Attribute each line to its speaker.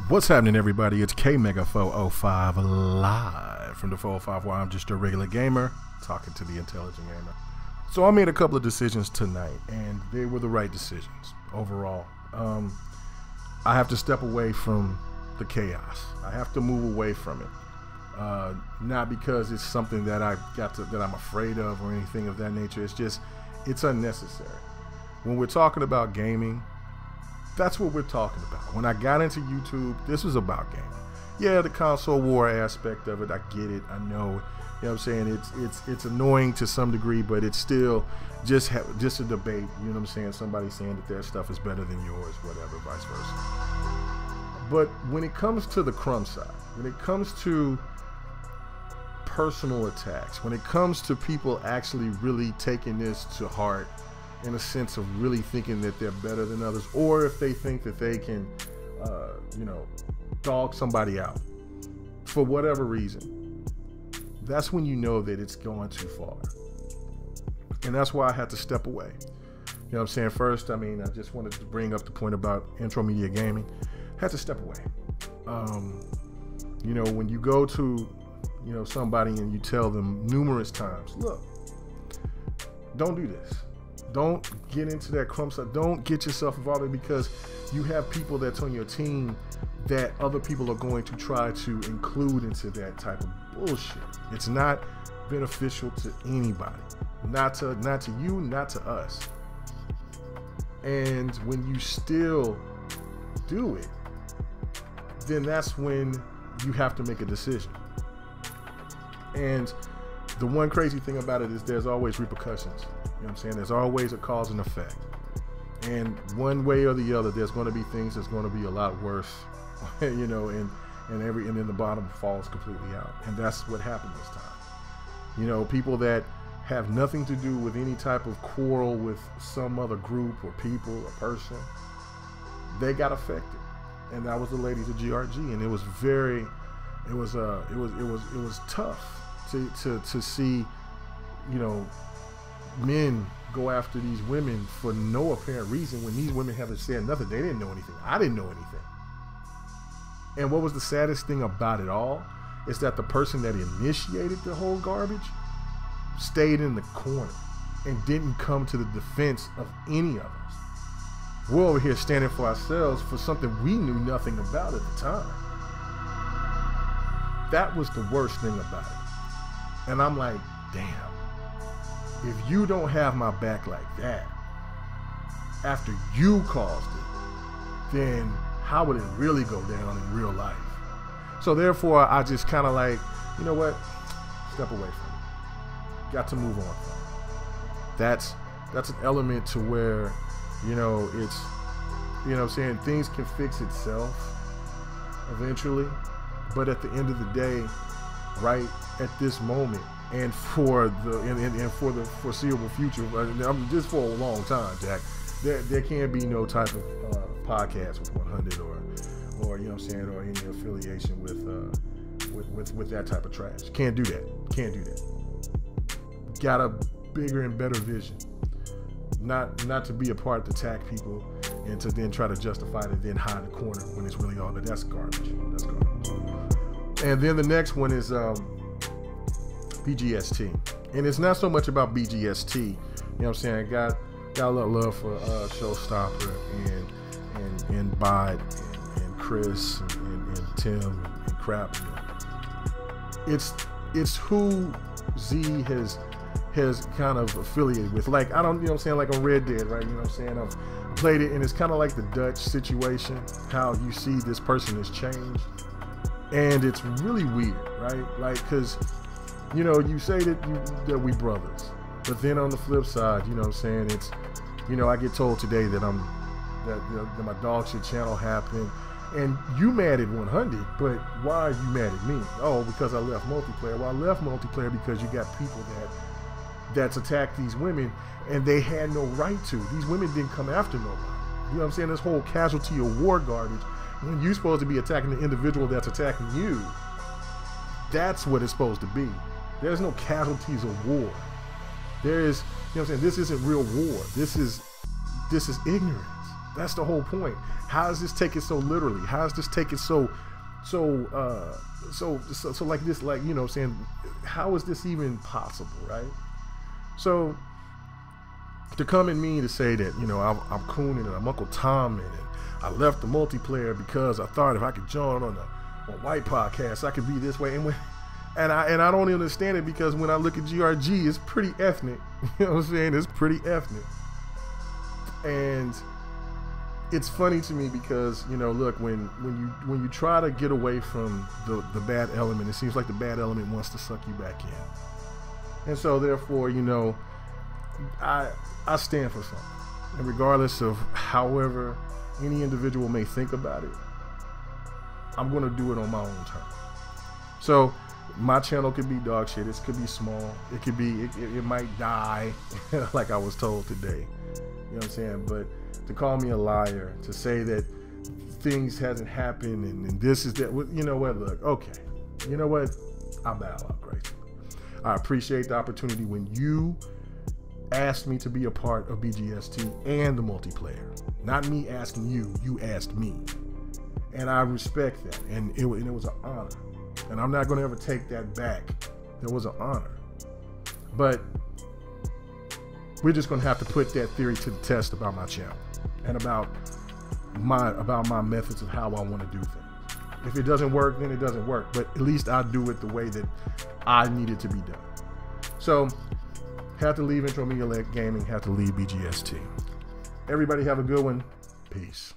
Speaker 1: What's happening, everybody? It's K-Mega405 live from the 405, where I'm just a regular gamer talking to the intelligent gamer. So I made a couple of decisions tonight, and they were the right decisions overall. I have to step away from the chaos. I have to move away from it. Not because it's something that that I'm afraid of or anything of that nature. It's just, it's unnecessary. When we're talking about gaming, that's what we're talking about. When I got into YouTube, this was about gaming. Yeah, the console war aspect of it, I get it, I know. You know what I'm saying? It's annoying to some degree, but it's still just a debate. You know what I'm saying? Somebody saying that their stuff is better than yours, whatever, vice versa. But when it comes to the crumb side, when it comes to personal attacks, when it comes to people actually really taking this to heart, in a sense of really thinking that they're better than others, or if they think that they can, dog somebody out for whatever reason, that's when you know that it's going too far. And that's why I had to step away. You know what I'm saying? First, I just wanted to bring up the point about intro media gaming. Had to step away. When you go to, somebody and you tell them numerous times, look, don't do this. Don't get into that crumb side. Don't get yourself involved, because you have people that's on your team that other people are going to try to include into that type of bullshit. It's not beneficial to anybody. Not to you, not to us. And when you still do it, then that's when you have to make a decision. And the one crazy thing about it is there's always repercussions. You know what I'm saying? There's always a cause and effect. And one way or the other, there's going to be things that's going to be a lot worse, and then the bottom falls completely out. And that's what happened this time. People that have nothing to do with any type of quarrel with some other group or people or person, they got affected. And that was the ladies of GRG. And it was tough to see, men go after these women for no apparent reason when these women haven't said nothing. They didn't know anything. I didn't know anything. And what was the saddest thing about it all is that the person that initiated the whole garbage stayed in the corner and didn't come to the defense of any of us. We're over here standing for ourselves for something we knew nothing about at the time. That was the worst thing about it. And I'm like, damn. If you don't have my back like that, after you caused it, then how would it really go down in real life? So therefore, I just kind of like, you know what? Step away from it. Got to move on from it. That's an element to where, it's, I'm saying, things can fix itself eventually. But at the end of the day, right at this moment, and for the foreseeable future, just for a long time, Jack, there can't be no type of podcast with 100 or or any affiliation with that type of trash. Can't do that. Got a bigger and better vision. Not to be a part to attack people and to then try to justify it and then hide the corner when it's really all that. That's garbage. And then the next one is BGST, and it's not so much about BGST. You know what I'm saying? I got a lot of love for Showstopper and Bot and Chris and Tim and Crap. It's who Z has kind of affiliated with. Like, I don't, like on Red Dead, right? You know what I'm saying? I've played it, and it's kind of like the Dutch situation, how you see this person has changed. And it's really weird, right? Like, because, you say that we brothers, but then on the flip side, you know what I'm saying? It's, I get told today that that my dog shit channel happened, and you mad at 100, but why are you mad at me? Oh, because I left multiplayer. Well, I left multiplayer because you got people that's attacked these women, and they had no right to. These women didn't come after nobody. You know what I'm saying? This whole casualty of war garbage, when you're supposed to be attacking the individual that's attacking you, that's what it's supposed to be. There's no casualties of war. There is, this isn't real war. This is ignorance. That's the whole point. How is this taken so literally? How is this taken so like this, like, you know, saying, how is this even possible, right? So to come at me to say that, you know, I'm cooning and I'm Uncle Tom and I left the multiplayer because I thought if I could join on white podcast, I could be this way. And I don't understand it, because when I look at GRG, it's pretty ethnic. You know what I'm saying? It's pretty ethnic. And it's funny to me because, you know, look, when you try to get away from the bad element, it seems like the bad element wants to suck you back in. And so therefore, you know, I stand for something. And regardless of however any individual may think about it, I'm going to do it on my own terms. So my channel could be dog shit. It could be small. It could be, it might die like I was told today. You know what I'm saying? But to call me a liar, to say that things hasn't happened and this is that, you know what, look, okay. You know what? I bow out gracefully. I appreciate the opportunity when you asked me to be a part of BGST and the multiplayer. Not me asking you, you asked me. And I respect that. And it was an honor. And I'm not going to ever take that back. It was an honor. But we're just going to have to put that theory to the test about my channel and about my methods of how I want to do things. If it doesn't work, then it doesn't work. But at least I do it the way that I need it to be done. So, have to leave Intro Media Gaming, have to leave BGST. Everybody have a good one. Peace.